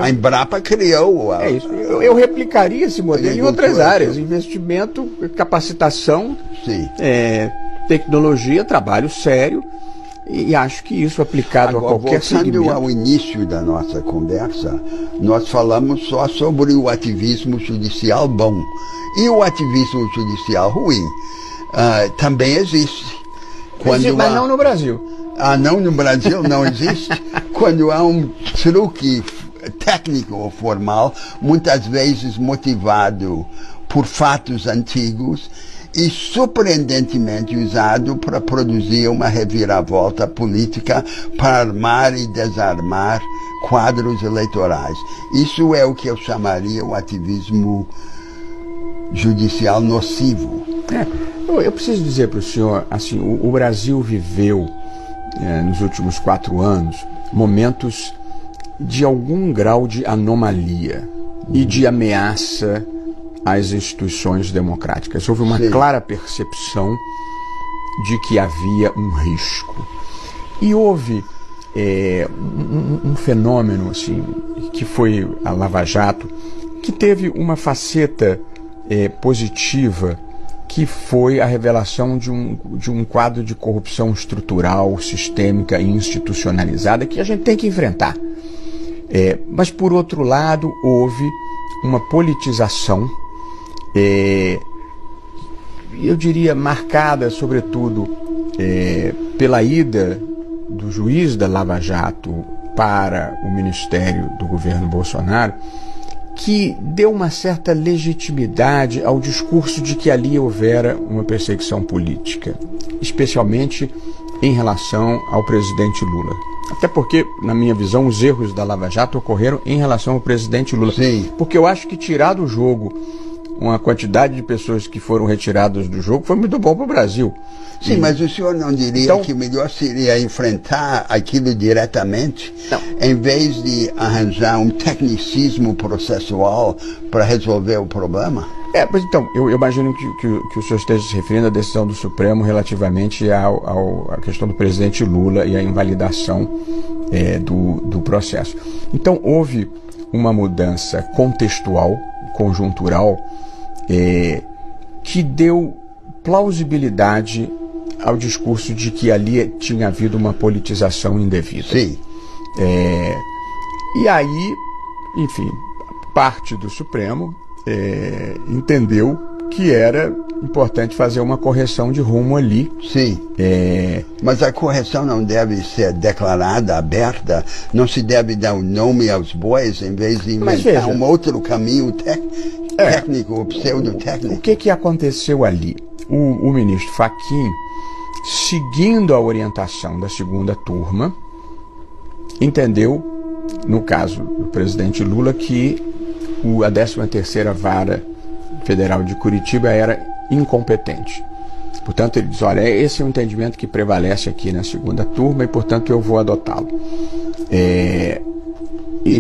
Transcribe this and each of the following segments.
A Embrapa criou. É isso. Eu replicaria esse modelo em outras áreas: investimento, capacitação, tecnologia, trabalho sério. E acho que isso aplicado a qualquer segmento. Voltando ao início da nossa conversa, nós falamos só sobre o ativismo judicial bom. E o ativismo judicial ruim também existe. Mas não no Brasil. Não, no Brasil não existe. Quando há um truque técnico ou formal, muitas vezes motivado por fatos antigos, e surpreendentemente usado para produzir uma reviravolta política para armar e desarmar quadros eleitorais. Isso é o que eu chamaria o ativismo judicial nocivo. Eu preciso dizer para o senhor, assim, o Brasil viveu, nos últimos 4 anos, momentos de algum grau de anomalia e de ameaça às instituições democráticas. Houve uma clara percepção de que havia um risco. E houve um fenômeno assim, que foi a Lava Jato, que teve uma faceta positiva, que foi a revelação de um quadro de corrupção estrutural, sistêmica e institucionalizada que a gente tem que enfrentar. Mas, por outro lado, houve uma politização, eu diria marcada, sobretudo, pela ida do juiz da Lava Jato para o ministério do governo Bolsonaro, que deu uma certa legitimidade ao discurso de que ali houvera uma perseguição política, especialmente em relação ao presidente Lula. Até porque, na minha visão, os erros da Lava Jato ocorreram em relação ao presidente Lula. Sim. Porque eu acho que tirar do jogo uma quantidade de pessoas que foram retiradas do jogo foi muito bom para o Brasil. Sim, mas o senhor não diria que melhor seria enfrentar aquilo diretamente, em vez de arranjar um tecnicismo processual para resolver o problema? Mas então, eu imagino que o senhor esteja se referindo à decisão do Supremo relativamente à questão do presidente Lula e à invalidação do processo. Então, houve uma mudança contextual, conjuntural, que deu plausibilidade ao discurso de que ali tinha havido uma politização indevida. Sim. E aí, enfim, parte do Supremo entendeu que era importante fazer uma correção de rumo ali. Sim. Mas a correção não deve ser declarada, aberta, não se deve dar um nome aos bois em vez de inventar um outro caminho técnico ou pseudo-técnico. O que aconteceu ali? O ministro Fachin, seguindo a orientação da segunda turma, entendeu, no caso do presidente Lula, que a 13ª Vara Federal de Curitiba era incompetente. Portanto, ele diz, olha, esse é o entendimento que prevalece aqui na segunda turma e, portanto, eu vou adotá-lo.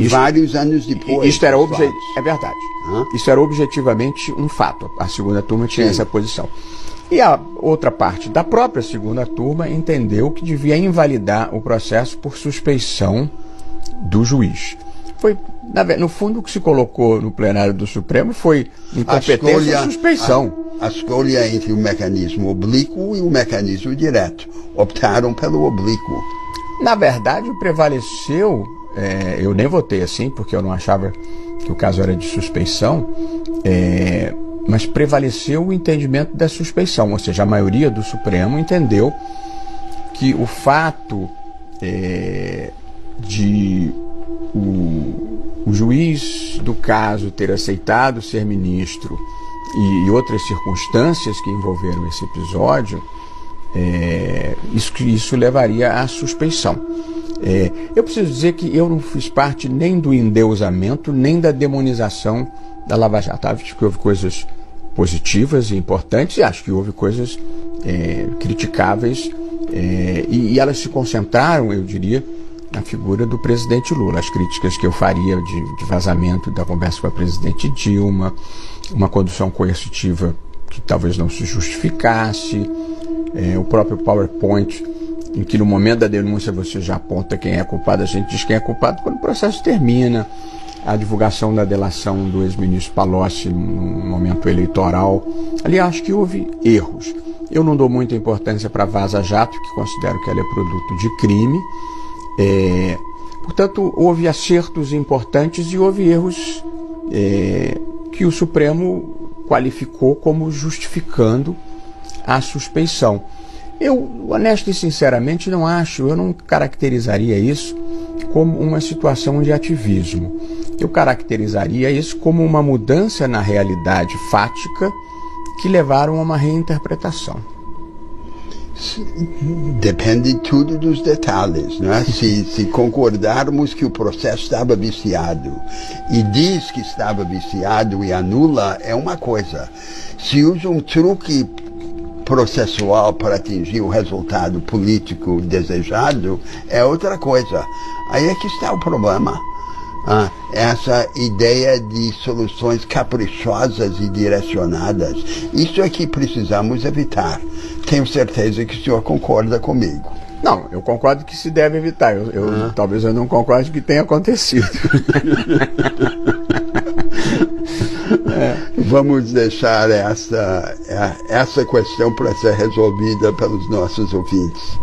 Vários anos depois. Isto era é verdade. Isso era objetivamente um fato. A segunda turma tinha essa posição. E a outra parte da própria segunda turma entendeu que devia invalidar o processo por suspeição do juiz. Foi, no fundo, o que se colocou no plenário do Supremo foi incompetência e suspeição. A escolha entre o mecanismo oblíquo e o mecanismo direto. Optaram pelo oblíquo. Na verdade, prevaleceu, eu nem votei assim, porque eu não achava que o caso era de suspeição, mas prevaleceu o entendimento da suspeição, ou seja, a maioria do Supremo entendeu que o fato de o juiz do caso ter aceitado ser ministro e outras circunstâncias que envolveram esse episódio, isso levaria à suspeição. Eu preciso dizer que eu não fiz parte nem do endeusamento, nem da demonização da Lava Jato. Acho que houve coisas positivas e importantes, e acho que houve coisas criticáveis, e elas se concentraram, eu diria, na figura do presidente Lula. As críticas que eu faria de vazamento da conversa com a presidente Dilma, uma condução coercitiva que talvez não se justificasse, o próprio PowerPoint em que no momento da denúncia você já aponta quem é culpado, a gente diz quem é culpado quando o processo termina. A divulgação da delação do ex-ministro Palocci no momento eleitoral. Ali acho que houve erros. Eu não dou muita importância para a Vaza Jato, que considero que ela é produto de crime. Portanto, houve acertos importantes e houve erros que o Supremo qualificou como justificando a suspeição. Eu, honesto e sinceramente, eu não caracterizaria isso como uma situação de ativismo. Eu caracterizaria isso como uma mudança na realidade fática que levaram a uma reinterpretação. Depende tudo dos detalhes, né? Se concordarmos que o processo estava viciado e diz que estava viciado e anula, é uma coisa. Se usa um truque processual para atingir o resultado político desejado, é outra coisa. Aí é que está o problema. Essa ideia de soluções caprichosas e direcionadas, isso é que precisamos evitar. Tenho certeza que o senhor concorda comigo. Não, eu concordo que se deve evitar. Talvez eu não concorde que tenha acontecido. Vamos deixar essa questão para ser resolvida pelos nossos ouvintes.